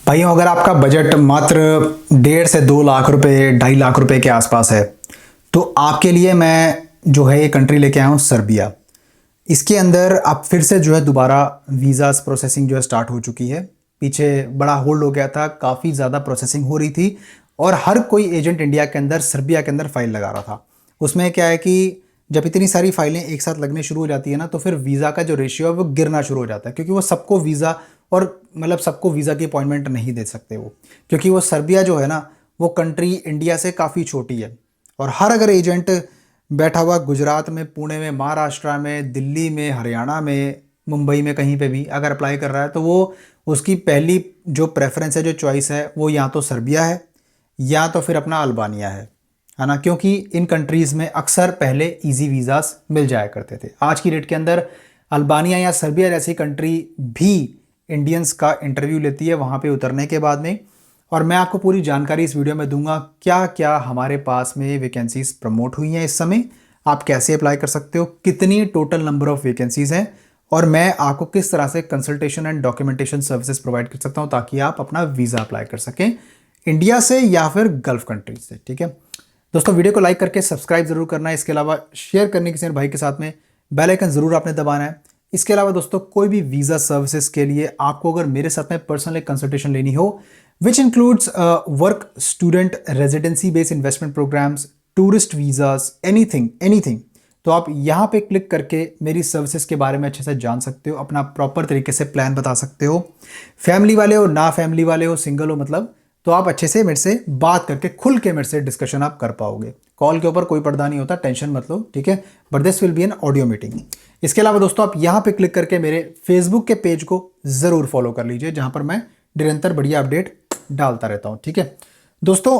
भाइयों, अगर आपका बजट मात्र 1.5 से 2 लाख रुपए 2.5 लाख रुपए के आसपास है तो आपके लिए मैं जो है ये कंट्री लेके आया हूँ सर्बिया। इसके अंदर अब फिर से जो है दोबारा वीज़ास प्रोसेसिंग जो है स्टार्ट हो चुकी है। पीछे बड़ा होल्ड हो गया था, काफ़ी ज़्यादा प्रोसेसिंग हो रही थी और हर कोई एजेंट इंडिया के अंदर सर्बिया के अंदर फाइल लगा रहा था। उसमें क्या है कि जब इतनी सारी फाइलें एक साथ लगने शुरू हो जाती है ना, तो फिर वीज़ा का जो रेशियो है वो गिरना शुरू हो जाता है, क्योंकि वो सबको वीज़ा और मतलब सबको वीज़ा की अपॉइंटमेंट नहीं दे सकते वो, क्योंकि वो सर्बिया जो है ना वो कंट्री इंडिया से काफ़ी छोटी है। और हर अगर एजेंट बैठा हुआ गुजरात में, पुणे में, महाराष्ट्र में, दिल्ली में, हरियाणा में, मुंबई में कहीं पे भी अगर अप्लाई कर रहा है तो वो उसकी पहली जो प्रेफरेंस है, जो चॉइस है, वो या तो सर्बिया है या तो फिर अपना अल्बानिया है ना, क्योंकि इन कंट्रीज़ में अक्सर पहले इजी वीज़ास मिल जाया करते थे। आज की डेट के अंदर अल्बानिया या सर्बिया जैसी कंट्री भी इंडियंस का इंटरव्यू लेती है वहाँ पे उतरने के बाद में। और मैं आपको पूरी जानकारी इस वीडियो में दूंगा, क्या क्या हमारे पास में वैकेंसीज प्रमोट हुई हैं इस समय, आप कैसे अप्लाई कर सकते हो, कितनी टोटल नंबर ऑफ वैकेंसीज हैं, और मैं आपको किस तरह से consultation and documentation services provide कर सकता हूं ताकि आप अपना वीज़ा अप्लाई कर सकें इंडिया से या फिर गल्फ कंट्रीज से। ठीक है दोस्तों, वीडियो को लाइक करके सब्सक्राइब जरूर करना है। इसके अलावा शेयर करने किसी भाई के साथ में बेल आइकन जरूर आपने दबाना है। इसके अलावा दोस्तों, कोई भी वीज़ा सर्विसेज के लिए आपको अगर मेरे साथ में पर्सनल कंसल्टेशन लेनी हो, which includes work, student, residency based investment programs, tourist visas, anything anything, तो आप यहाँ पे क्लिक करके मेरी सर्विसेज के बारे में अच्छे से जान सकते हो, अपना प्रॉपर तरीके से प्लान बता सकते हो। फैमिली वाले हो, ना फैमिली वाले हो, सिंगल हो, मतलब तो आप अच्छे से मेरे से बात करके खुल के मेरे से डिस्कशन आप कर पाओगे। कॉल के ऊपर कोई पर्दा नहीं होता, टेंशन मत लो, ठीक है, but this will be an audio meeting. इसके अलावा दोस्तों, आप यहाँ पे क्लिक करके मेरे फेसबुक के पेज को ज़रूर फॉलो कर लीजिए, जहाँ पर मैं निरंतर बढ़िया अपडेट डालता रहता हूँ। ठीक है दोस्तों,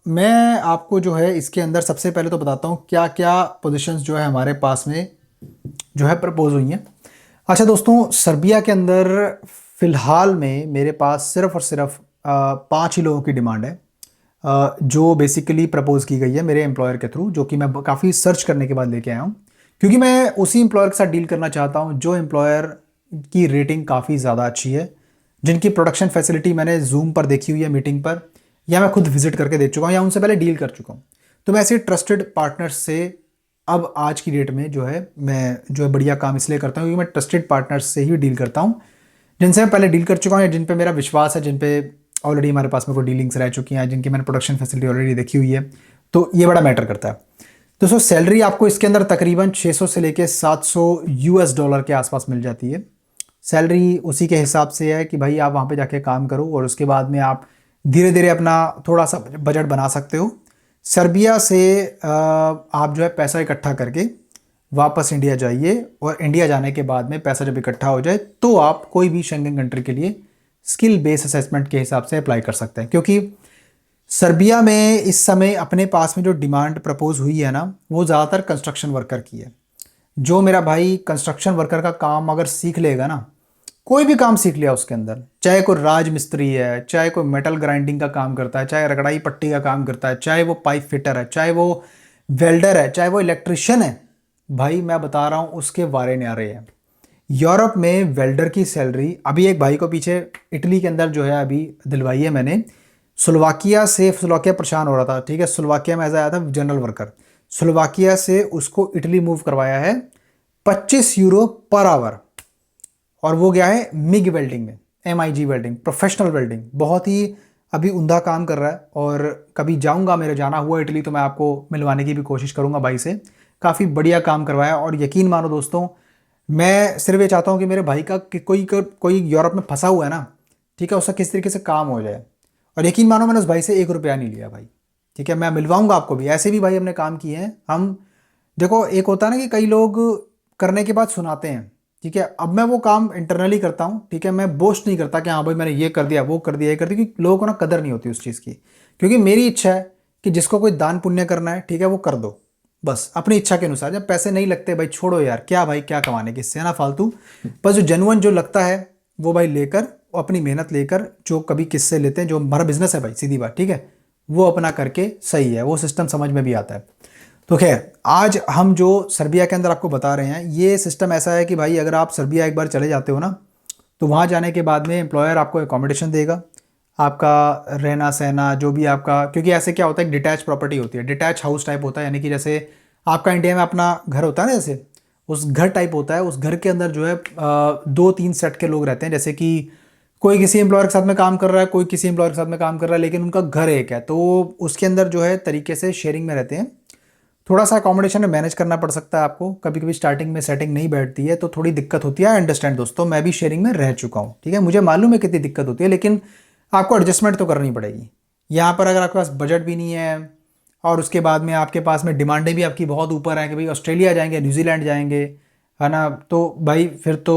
मैं आपको जो है इसके अंदर सबसे पहले तो बताता हूँ क्या क्या पोजीशंस जो है हमारे पास में जो है प्रपोज हुई हैं। अच्छा दोस्तों, सर्बिया के अंदर फ़िलहाल में मेरे पास सिर्फ और सिर्फ 5 ही लोगों की डिमांड है जो बेसिकली प्रपोज की गई है मेरे एम्प्लॉयर के थ्रू, जो कि मैं काफ़ी सर्च करने के बाद लेके आया हूँ, क्योंकि मैं उसी एम्प्लॉयर के साथ डील करना चाहता हूँ जो एम्प्लॉयर की रेटिंग काफ़ी ज़्यादा अच्छी है, जिनकी प्रोडक्शन फैसिलिटी मैंने जूम पर देखी हुई है मीटिंग पर, या मैं खुद विजिट करके देख चुका हूँ, या उनसे पहले डील कर चुका हूँ। तो मैं ऐसे ट्रस्टेड पार्टनर्स से अब आज की डेट में जो है मैं जो है बढ़िया काम इसलिए करता हूँ क्योंकि मैं ट्रस्टेड पार्टनर्स से ही डील करता हूँ, जिनसे मैं पहले डील कर चुका हूँ, या जिन पे मेरा विश्वास है, जिन पे ऑलरेडी हमारे पास में कोई डीलिंग्स रह चुकी हैं, जिनकी मैंने प्रोडक्शन फैसिलिटी ऑलरेडी देखी हुई है। तो ये बड़ा मैटर करता है दोस्तों। सैलरी आपको इसके अंदर तकरीबन 600 से लेके 700 यूएस डॉलर के आसपास मिल जाती है। सैलरी उसी के हिसाब से है कि भाई आप वहाँ पे जाके काम करो और उसके बाद में आप धीरे धीरे अपना थोड़ा सा बजट बना सकते हो। सर्बिया से आप जो है पैसा इकट्ठा करके वापस इंडिया जाइए, और इंडिया जाने के बाद में पैसा जब इकट्ठा हो जाए तो आप कोई भी शेंगन कंट्री के लिए स्किल बेस्ड असेसमेंट के हिसाब से अप्लाई कर सकते हैं। क्योंकि सर्बिया में इस समय अपने पास में जो डिमांड प्रपोज हुई है ना, वो ज़्यादातर कंस्ट्रक्शन वर्कर की है। जो मेरा भाई कंस्ट्रक्शन वर्कर का काम अगर सीख लेगा ना, कोई भी काम सीख लिया उसके अंदर, चाहे कोई राज मिस्त्री है, चाहे कोई मेटल ग्राइंडिंग का काम करता है, चाहे रगड़ाई पट्टी का काम करता है, चाहे वो पाइप फिटर है, चाहे वो वेल्डर है, चाहे वो इलेक्ट्रिशियन है, भाई मैं बता रहा हूँ उसके वारे न्यारे हैं। यूरोप में वेल्डर की सैलरी, अभी एक भाई को पीछे इटली के अंदर जो है अभी दिलवाई है मैंने, स्लोवाकिया परेशान हो रहा था, ठीक है, स्लोवाकिया में आया था जनरल वर्कर, स्लोवाकिया से उसको इटली मूव करवाया है 25 यूरो पर आवर, और वो गया है मिग वेल्डिंग में, MIG वेल्डिंग, प्रोफेशनल वेल्डिंग, बहुत ही अभी उम्दा काम कर रहा है। और कभी जाऊंगा, मेरा जाना हुआ इटली, तो मैं आपको मिलवाने की भी कोशिश करूंगा भाई से, काफ़ी बढ़िया काम करवाया। और यकीन मानो दोस्तों, मैं सिर्फ ये चाहता हूँ कि मेरे भाई का कि कोई यूरोप में फंसा हुआ है ना, ठीक है, उसका किस तरीके से काम हो जाए। और यकीन मानो, मैंने उस भाई से 1 रुपया नहीं लिया भाई, ठीक है, मैं मिलवाऊंगा आपको भी, ऐसे भी भाई हमने काम किए हैं हम। देखो, एक होता है ना कि कई लोग करने के बाद सुनाते हैं, ठीक है, अब मैं वो काम इंटरनली करता हूँ, ठीक है, मैं बोस्ट नहीं करता कि हाँ भाई मैंने ये कर दिया, वो कर दिया, ये कर दिया, क्योंकि लोगों को ना कदर नहीं होती उस चीज़ की। क्योंकि मेरी इच्छा है कि जिसको कोई दान पुण्य करना है, ठीक है, वो कर दो, बस अपनी इच्छा के अनुसार। जब पैसे नहीं लगते भाई छोड़ो यार, क्या भाई क्या कमाने की, इससे ना फालतू। बस जो जेन्युइन जो लगता है वो भाई लेकर, अपनी मेहनत लेकर, जो कभी किससे लेते हैं, जो हमारा बिजनेस है भाई, सीधी बात, ठीक है, वो अपना करके सही है, वो सिस्टम समझ में भी आता है। तो खैर, आज हम जो सर्बिया के अंदर आपको बता रहे हैं, ये सिस्टम ऐसा है कि भाई अगर आप सर्बिया एक बार चले जाते हो ना, तो वहाँ जाने के बाद में एम्प्लॉयर आपको एकोमोडेशन देगा, आपका रहना सहना जो भी आपका, क्योंकि ऐसे क्या होता है, एक डिटैच प्रॉपर्टी होती है, डिटैच हाउस टाइप होता है, यानी कि जैसे आपका इंडिया में अपना घर होता है ना, जैसे उस घर टाइप होता है। उस घर के अंदर जो है 2-3 सेट के लोग रहते हैं। जैसे कि कोई किसी एम्प्लॉयर के साथ में काम कर रहा है, कोई किसी एम्प्लॉयर के साथ में काम कर रहा है, लेकिन उनका घर एक है, तो उसके अंदर जो है तरीके से शेयरिंग में रहते हैं। थोड़ा सा अकोमोडेशन में मैनेज करना पड़ सकता है आपको, कभी कभी स्टार्टिंग में सेटिंग नहीं बैठती है तो थोड़ी दिक्कत होती है। आई अंडरस्टैंड दोस्तों, मैं भी शेयरिंग में रह चुका हूँ, ठीक है, मुझे मालूम है कितनी दिक्कत होती है, लेकिन आपको एडजस्टमेंट तो करनी पड़ेगी। यहाँ पर अगर आपके पास बजट भी नहीं है और उसके बाद में आपके पास में डिमांडें भी आपकी बहुत ऊपर हैं कि भाई ऑस्ट्रेलिया जाएंगे, न्यूजीलैंड जाएंगे, है ना, तो भाई फिर तो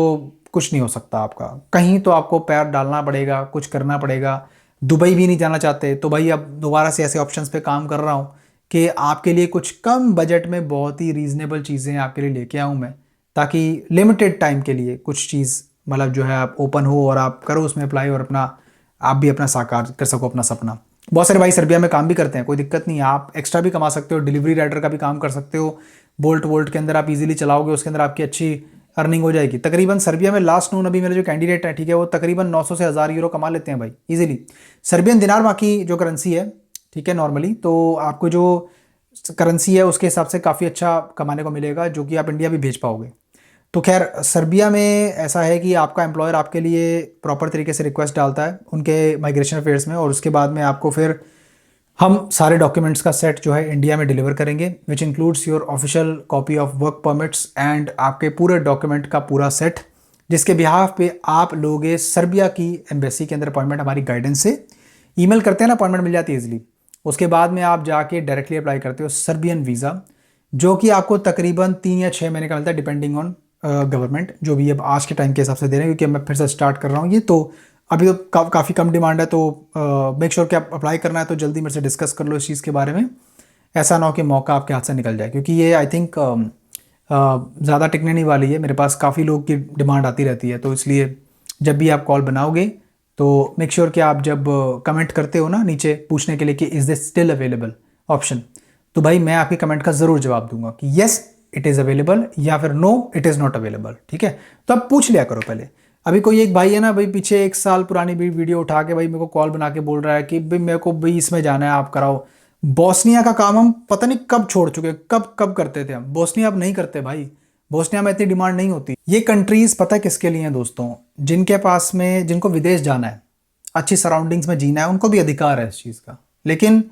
कुछ नहीं हो सकता आपका। कहीं तो आपको पैर डालना पड़ेगा, कुछ करना पड़ेगा। दुबई भी नहीं जाना चाहते तो भाई अब दोबारा से ऐसे ऑप्शंस पे काम कर रहा हूँ कि आपके लिए कुछ कम बजट में बहुत ही रीजनेबल चीज़ें आपके लिए लेके आऊँ मैं, ताकि लिमिटेड टाइम के लिए कुछ चीज़ मतलब जो है आप ओपन हो और आप करो उसमें अप्लाई, और अपना आप भी अपना साकार कर सको अपना सपना। बहुत सारे भाई सर्बिया में काम भी करते हैं, कोई दिक्कत नहीं है, आप एक्स्ट्रा भी कमा सकते हो, डिलीवरी राइडर का भी काम कर सकते हो। बोल्ट वोल्ट के अंदर आप इजीली चलाओगे, उसके अंदर आपकी अच्छी अर्निंग हो जाएगी। तकरीबन सर्बिया में लास्ट नून अभी मेरे जो कैंडिडेट है, ठीक है, वो तकरीबन 900 से 1000 यूरो कमा लेते हैं भाई इजीली। सर्बियन दिनार वहाँ की जो करेंसी है, ठीक है, नॉर्मली तो आपको जो करेंसी है उसके हिसाब से काफ़ी अच्छा कमाने को मिलेगा, जो कि आप इंडिया भी भेज पाओगे। तो खैर सर्बिया में ऐसा है कि आपका एम्प्लॉयर आपके लिए प्रॉपर तरीके से रिक्वेस्ट डालता है उनके माइग्रेशन अफेयर्स में, और उसके बाद में आपको फिर हम सारे डॉक्यूमेंट्स का सेट जो है इंडिया में डिलीवर करेंगे, which includes your official copy of work permits and आपके पूरे डॉक्यूमेंट का पूरा सेट, जिसके बिहाफ पे आप लोगे सर्बिया की एम्बेसी के अंदर अपॉइंटमेंट हमारी गाइडेंस से। ईमेल करते हैं ना, अपॉइंटमेंट मिल जाती है इजीली। उसके बाद में आप जाके डायरेक्टली अप्लाई करते हो सर्बियन वीज़ा, जो कि आपको तकरीबन 3 या 6 महीने का मिलता है, डिपेंडिंग ऑन गवर्नमेंट, जो भी अब आज के टाइम के हिसाब से दे रहे हैं, क्योंकि मैं फिर से स्टार्ट कर रहा हूँ ये, तो अभी तो काफ़ी कम डिमांड है। तो मेक श्योर कि आप अप्लाई करना है तो जल्दी मेरे से डिस्कस कर लो इस चीज़ के बारे में। ऐसा ना हो कि मौका आपके हाथ से निकल जाए, क्योंकि ये आई थिंक ज़्यादा टिकने नहीं वाली है। मेरे पास काफ़ी लोग की डिमांड आती रहती है, तो इसलिए जब भी आप कॉल बनाओगे तो मेक श्योर कि आप जब कमेंट करते हो ना नीचे पूछने के लिए कि is this still available option, तो भाई मैं आपके कमेंट का ज़रूर जवाब दूंगा कि येस इट इज़ अवेलेबल या फिर no it is not available, ठीक है। तो आप पूछ लिया करो पहले। अभी कोई एक भाई है ना भाई, पीछे 1 साल पुरानी भी वीडियो उठा के भाई मेरे को कॉल बना के बोल रहा है कि भाई मेरे को भाई इसमें जाना है, आप कराओ। बोस्निया का काम हम पता नहीं कब छोड़ चुके, कब कब करते थे हम। बोस्निया अब नहीं करते भाई, बोस्निया में इतनी डिमांड नहीं होती। ये कंट्रीज़ पता है किसके लिए हैं दोस्तों, जिनके पास में, जिनको विदेश जाना है, अच्छी सराउंडिंग्स में जीना है, उनको भी अधिकार है इस चीज़ का। लेकिन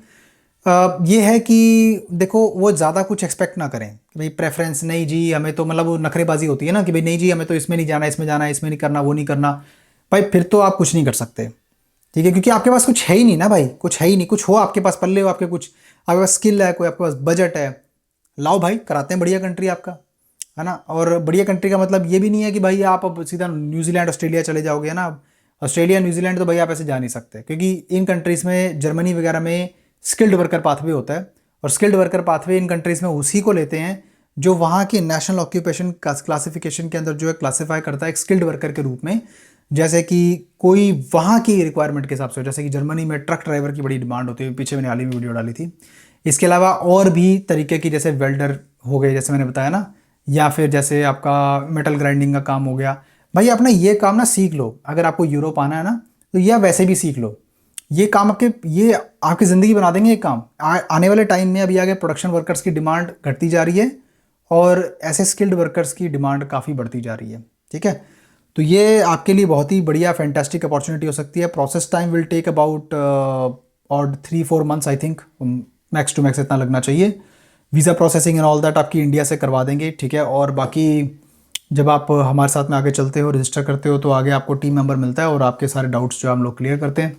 ये है कि देखो वो ज़्यादा कुछ एक्सपेक्ट ना करें कि भाई प्रेफरेंस नहीं जी हमें, तो मतलब वो नखरेबाजी होती है ना कि भाई नहीं जी हमें तो इसमें नहीं जाना, इसमें जाना है, इसमें नहीं करना, वो नहीं करना। भाई फिर तो आप कुछ नहीं कर सकते, ठीक है, क्योंकि आपके पास कुछ है ही नहीं ना भाई, कुछ है ही नहीं। कुछ हो आपके पास, पल्ले हो आपके, कुछ आपके पास स्किल है, कोई आपके पास बजट है, लाओ भाई कराते हैं बढ़िया कंट्री आपका, है ना। और बढ़िया कंट्री का मतलब ये भी नहीं है कि भाई आप अब सीधा न्यूजीलैंड ऑस्ट्रेलिया चले जाओगे, है ना। ऑस्ट्रेलिया न्यूजीलैंड तो भाई आप ऐसे जा नहीं सकते, क्योंकि इन कंट्रीज़ में, जर्मनी वगैरह में स्किल्ड वर्कर पाथवे होता है, और स्किल्ड वर्कर पाथवे इन कंट्रीज़ में उसी को लेते हैं जो वहाँ की नेशनल ऑक्यूपेशन क्लासिफिकेशन के अंदर जो है क्लासीफाई करता है एक स्किल्ड वर्कर के रूप में। जैसे कि कोई वहाँ की रिक्वायरमेंट के हिसाब से, जैसे कि जर्मनी में ट्रक ड्राइवर की बड़ी डिमांड होती है, पीछे मैंने हाल ही में वीडियो डाली थी। इसके अलावा और भी तरीके की, जैसे वेल्डर हो गए जैसे मैंने बताया ना, या फिर जैसे आपका मेटल ग्राइंडिंग का काम हो गया। भाई अपना ये काम ना सीख लो, अगर आपको यूरोप आना है ना तो यह वैसे भी सीख लो। ये काम ये आपकी ज़िंदगी बना देंगे ये काम। आने वाले टाइम में अभी आगे प्रोडक्शन वर्कर्स की डिमांड घटती जा रही है और ऐसे स्किल्ड वर्कर्स की डिमांड काफ़ी बढ़ती जा रही है, ठीक है। तो ये आपके लिए बहुत ही बढ़िया फैंटास्टिक अपॉर्चुनिटी हो सकती है। Process time will take about और 3-4 months I think, max to max इतना लगना चाहिए। Visa processing and all that आपकी इंडिया से करवा देंगे, ठीक है। और बाकी जब आप हमारे साथ में आगे चलते हो, रजिस्टर करते हो, तो आगे आपको टीम मेंबर मिलता है और आपके सारे डाउट्स जो हम लोग क्लियर करते हैं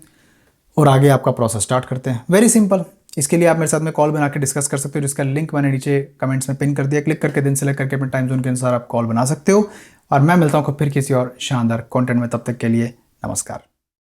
और आगे आपका प्रोसेस स्टार्ट करते हैं। Very simple. इसके लिए आप मेरे साथ में कॉल बना के डिस्कस कर सकते हो, जिसका लिंक मैंने नीचे कमेंट्स में पिन कर दिया। क्लिक करके दिन सेलेक्ट करके अपने टाइम जोन के अनुसार आप कॉल बना सकते हो। और मैं मिलता हूँ फिर किसी और शानदार कंटेंट में, तब तक के लिए नमस्कार।